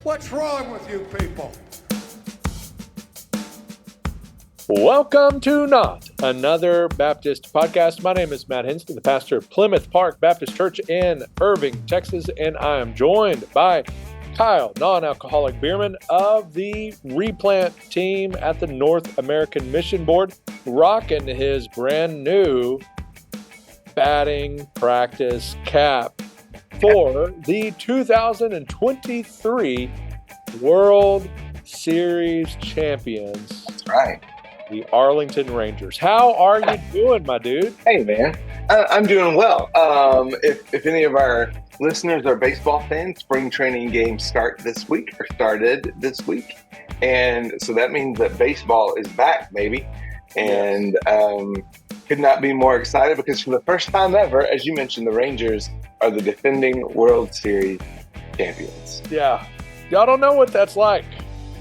What's wrong with you people? Welcome to Not Another Baptist Podcast. My name is Matt Hensley, the pastor of Plymouth Park Baptist Church in Irving, Texas, and I am joined by Kyle, non-alcoholic beerman of the Replant team at the North American Mission Board, rocking his brand new batting practice cap for the 2023 World Series champions. That's right. The Arlington Rangers. How are you doing, my dude? Hey, man. I'm doing well. If any of our listeners are baseball fans, spring training games started this week. And so that means that baseball is back, maybe. And could not be more excited because for the first time ever, as you mentioned, the Rangers are the defending World Series champions. Yeah. Y'all don't know what that's like.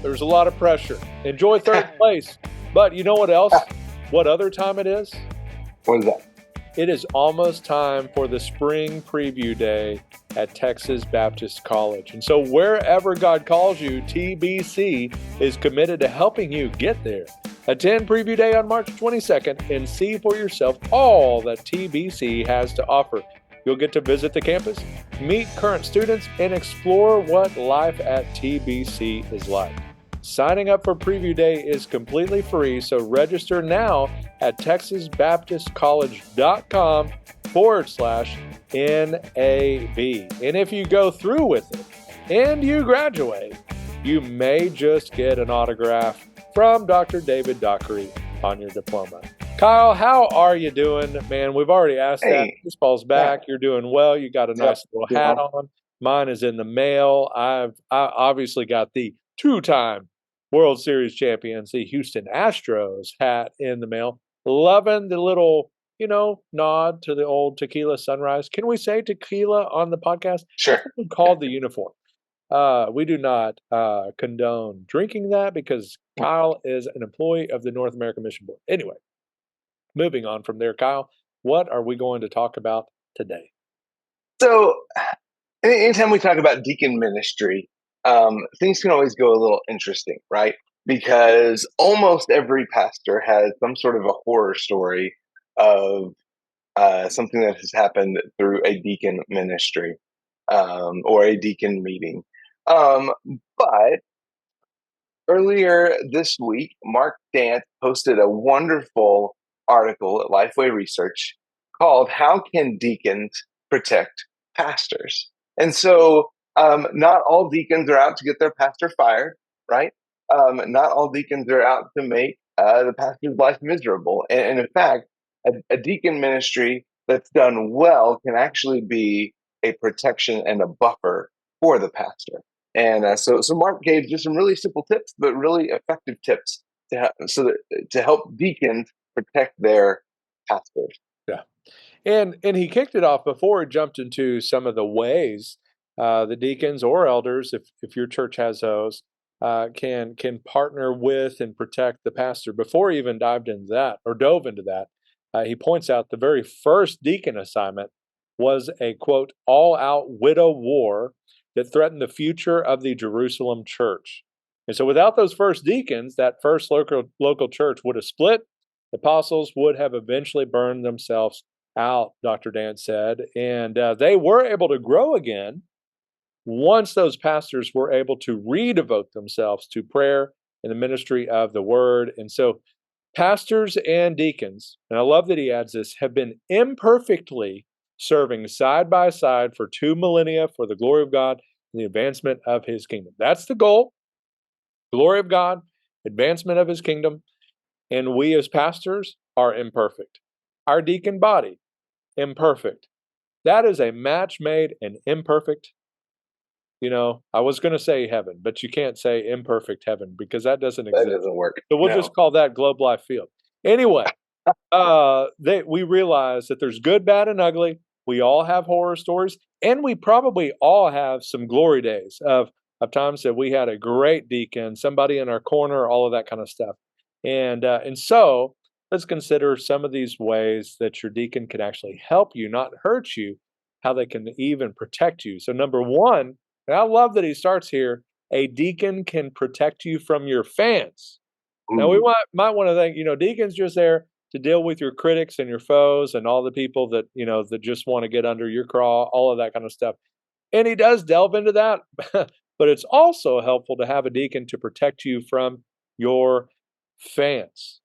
There's a lot of pressure. Enjoy third place. But you know what else? What other time it is? What is that? It is almost time for the spring preview day at Texas Baptist College. And so wherever God calls you, TBC is committed to helping you get there. Attend preview day on March 22nd and see for yourself all that TBC has to offer. You'll get to visit the campus, meet current students, and explore what life at TBC is like. Signing up for Preview Day is completely free, so register now at texasbaptistcollege.com/NAB. And if you go through with it and you graduate, you may just get an autograph from Dr. David Dockery on your diploma. Kyle, how are you doing, man? We've already asked that. Baseball's back. You're doing well. You got a nice little hat on. Mine is in the mail. I obviously got the two-time World Series champions, the Houston Astros hat in the mail. Loving the little, nod to the old tequila sunrise. Can we say tequila on the podcast? Sure. We called the uniform. We do not condone drinking that because Kyle is an employee of the North American Mission Board. Anyway, moving on from there, Kyle, what are we going to talk about today? So anytime we talk about deacon ministry, things can always go a little interesting, right? Because almost every pastor has some sort of a horror story of something that has happened through a deacon ministry or a deacon meeting. But earlier this week, Mark Dance posted a wonderful article at Lifeway Research called "How Can Deacons Protect Pastors?" And so not all deacons are out to get their pastor fired, right? Not all deacons are out to make the pastor's life miserable. And in fact, a deacon ministry that's done well can actually be a protection and a buffer for the pastor. And so Mark gave just some really simple tips, but really effective tips to help deacons protect their pastors. Yeah. And he kicked it off before he jumped into some of the ways the deacons or elders, if your church has those, can partner with and protect the pastor. Before he even dove into that, he points out the very first deacon assignment was a, quote, all-out widow war that threatened the future of the Jerusalem church. And so without those first deacons, that first local church would have split. The apostles would have eventually burned themselves out, Dr. Dance said, and they were able to grow again once those pastors were able to redevote themselves to prayer and the ministry of the word. And so pastors and deacons, and I love that he adds this, have been imperfectly serving side by side for 2 millennia for the glory of God and the advancement of his kingdom. That's the goal. Glory of God, advancement of his kingdom. And we as pastors are imperfect. Our deacon body, imperfect. That is a match made in imperfect. I was going to say heaven, but you can't say imperfect heaven because that doesn't exist. That doesn't work. So we'll just call that Globe Life Field. Anyway, we realize that there's good, bad, and ugly. We all have horror stories, and we probably all have some glory days of times that we had a great deacon, somebody in our corner, all of that kind of stuff. And so let's consider some of these ways that your deacon can actually help you, not hurt you, how they can even protect you. So number one, and I love that he starts here, a deacon can protect you from your fans. Now, we Ooh, might want to think, deacons just there to deal with your critics and your foes and all the people that, that just want to get under your craw, all of that kind of stuff. And he does delve into that, but it's also helpful to have a deacon to protect you from your fans.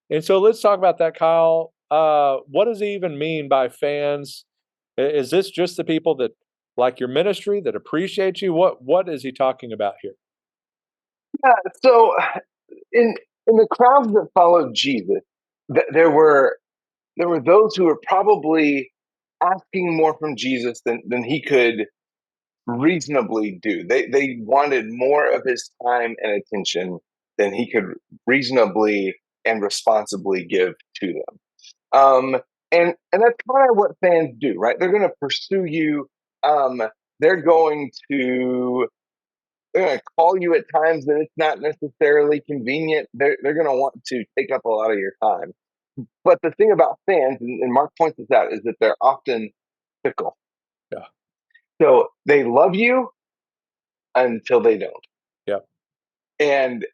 And so let's talk about that, Kyle. What does he even mean by fans? Is this just the people that like your ministry, that appreciate you? What is he talking about here? yeah. So in the crowds that followed Jesus, there were those who were probably asking more from Jesus than he could reasonably do. They wanted more of his time and attention than he could reasonably and responsibly give to them. Um, and that's kind of what fans do, right? They're going to pursue you. Um, they're going to they're going to call you at times that it's not necessarily convenient. They're going to want to take up a lot of your time. But the thing about fans, and Mark points this out, is that they're often fickle. Yeah. So they love you until they don't. Yeah. And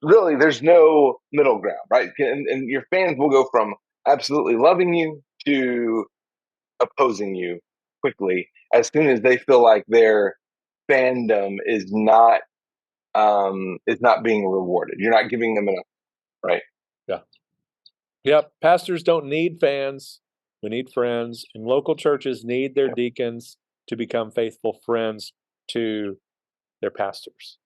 really there's no middle ground, right? And your fans will go from absolutely loving you to opposing you quickly as soon as they feel like their fandom is not being rewarded. You're not giving them enough, right? Yeah. Yep. Pastors don't need fans. We need friends. And local churches need their deacons to become faithful friends to their pastors.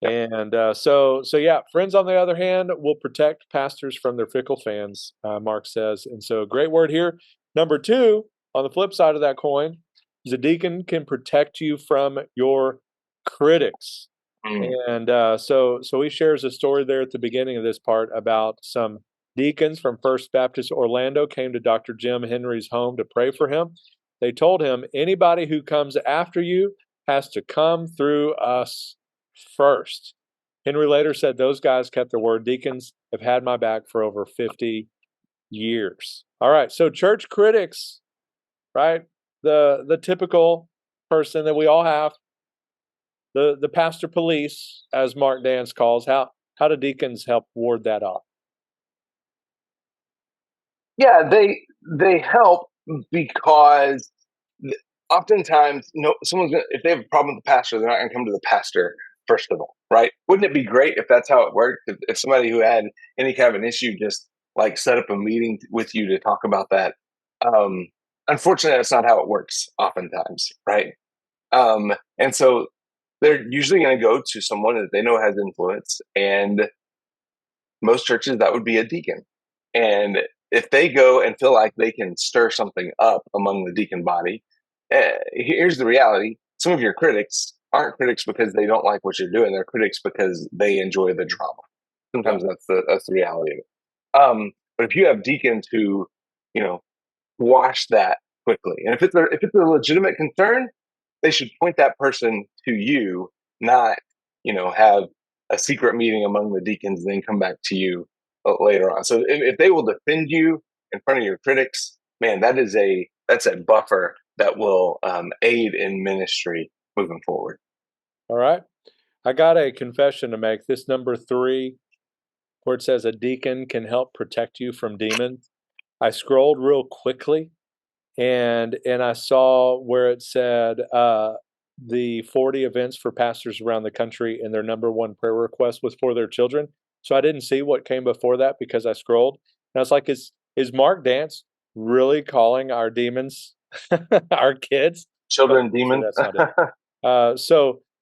And so yeah, friends on the other hand will protect pastors from their fickle fans, Mark says. And so, great word here. Number two, on the flip side of that coin, is a deacon can protect you from your critics. Mm. And so he shares a story there at the beginning of this part about some deacons from First Baptist Orlando came to Dr. Jim Henry's home to pray for him. They told him, anybody who comes after you has to come through us first. Henry later said, those guys kept their word. Deacons have had my back for over 50 years. All right, so church critics, right? The typical person that we all have, the pastor police, as Mark Dance calls. How do deacons help ward that off? Yeah, they help because oftentimes, someone's gonna, if they have a problem with the pastor, they're not going to come to the pastor first of all, right? Wouldn't it be great if that's how it worked? If somebody who had any kind of an issue just like set up a meeting with you to talk about that. Um, Unfortunately, that's not how it works. Oftentimes, right? And so they're usually going to go to someone that they know has influence, and most churches that would be a deacon. And if they go and feel like they can stir something up among the deacon body, here's the reality: some of your critics aren't critics because they don't like what you're doing; they're critics because they enjoy the drama. Yeah, Sometimes that's the reality of it. But if you have deacons who, you know, wash that quickly, and if it's a legitimate concern, they should point that person to you, not have a secret meeting among the deacons and then come back to you later on. So if they will defend you in front of your critics, man, that's a buffer that will aid in ministry moving forward. all right. I got a confession to make. This number three, where it says a deacon can help protect you from demons. I scrolled real quickly and I saw where it said the 40 events for pastors around the country, and their number one prayer request was for their children. So I didn't see what came before that because I scrolled. And I was like, is Mark Dance really calling our demons our kids? But Children, obviously demons. that's not it.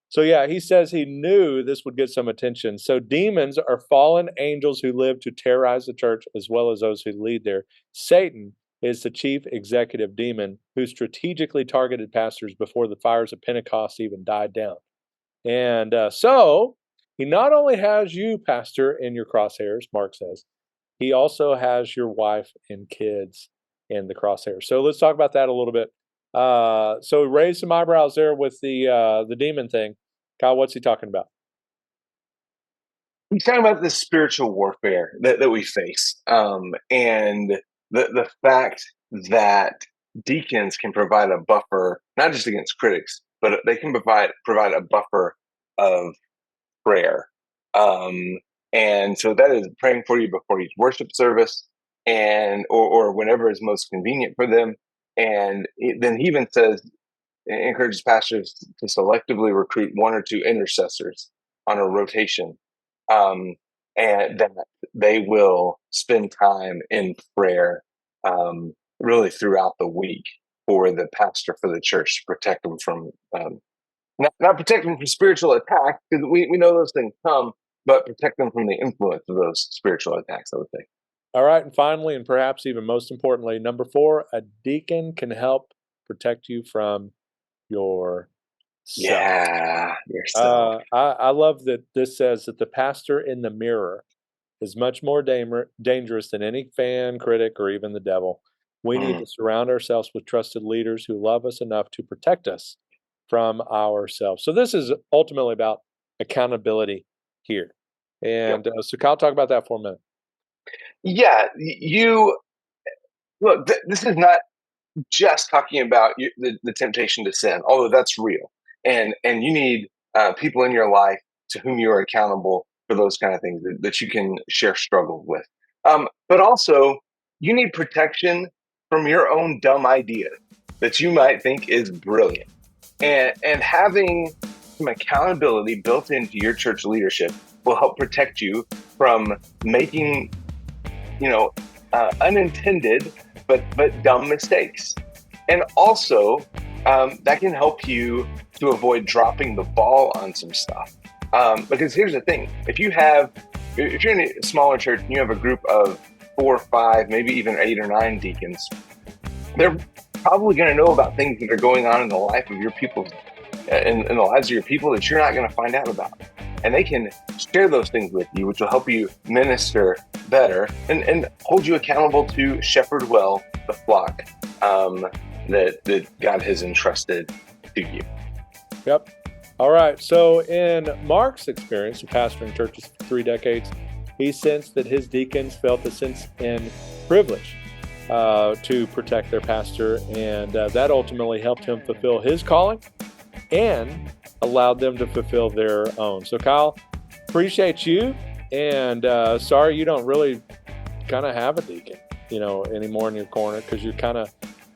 So yeah, he says he knew this would get some attention. So demons are fallen angels who live to terrorize the church as well as those who lead there. Satan is the chief executive demon who strategically targeted pastors before the fires of Pentecost even died down. And so he not only has you, pastor, in your crosshairs, Mark says, he also has your wife and kids in the crosshairs. So let's talk about that a little bit. So raise some eyebrows there with the demon thing. Kyle, what's he talking about? He's talking about the spiritual warfare that we face, and the fact that deacons can provide a buffer, not just against critics, but they can provide a buffer of prayer. And so that is praying for you before each worship service or whenever is most convenient for them. And then he even encourages pastors to selectively recruit one or two intercessors on a rotation, and that they will spend time in prayer, really throughout the week for the pastor, for the church, to protect them from not protect them from spiritual attack, because we know those things come, but protect them from the influence of those spiritual attacks, I would think. All right, and finally, and perhaps even most importantly, number 4, a deacon can help protect you from yourself. Yeah, yourself. I love that this says that the pastor in the mirror is much more dangerous than any fan, critic, or even the devil. We need to surround ourselves with trusted leaders who love us enough to protect us from ourselves. So this is ultimately about accountability here. And so Kyle, talk about that for a minute. Yeah, you look. This is not just talking about the temptation to sin, although that's real, and you need people in your life to whom you are accountable for those kind of things that you can share struggles with. But also, you need protection from your own dumb idea that you might think is brilliant, and having some accountability built into your church leadership will help protect you from making, unintended but dumb mistakes. And also, that can help you to avoid dropping the ball on some stuff. Because here's the thing: if you're in a smaller church and you have a group of 4 or 5, maybe even 8 or 9 deacons, they're probably going to know about things that are going on in the life of your people, in the lives of your people, that you're not going to find out about. And they can share those things with you, which will help you minister better and hold you accountable to shepherd well the flock that God has entrusted to you. Yep. All right. So in Mark's experience of pastoring churches for 3 decades, he sensed that his deacons felt a sense in privilege to protect their pastor, and that ultimately helped him fulfill his calling and allowed them to fulfill their own. So Kyle, appreciate you, and sorry you don't really kind of have a deacon, anymore in your corner, because you're kind of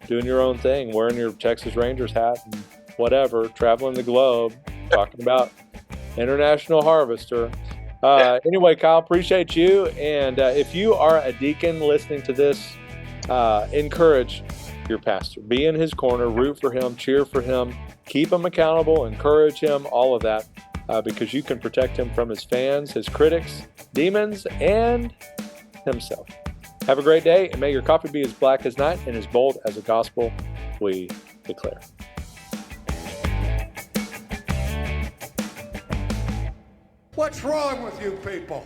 doing your own thing, wearing your Texas Rangers hat and whatever, traveling the globe, talking about International Harvester. Anyway, Kyle, appreciate you. And if you are a deacon listening to this, encourage your pastor. Be in his corner, root for him, cheer for him, keep him accountable, encourage him, all of that, because you can protect him from his fans, his critics, demons, and himself. Have a great day, and may your coffee be as black as night and as bold as the gospel we declare. What's wrong with you people?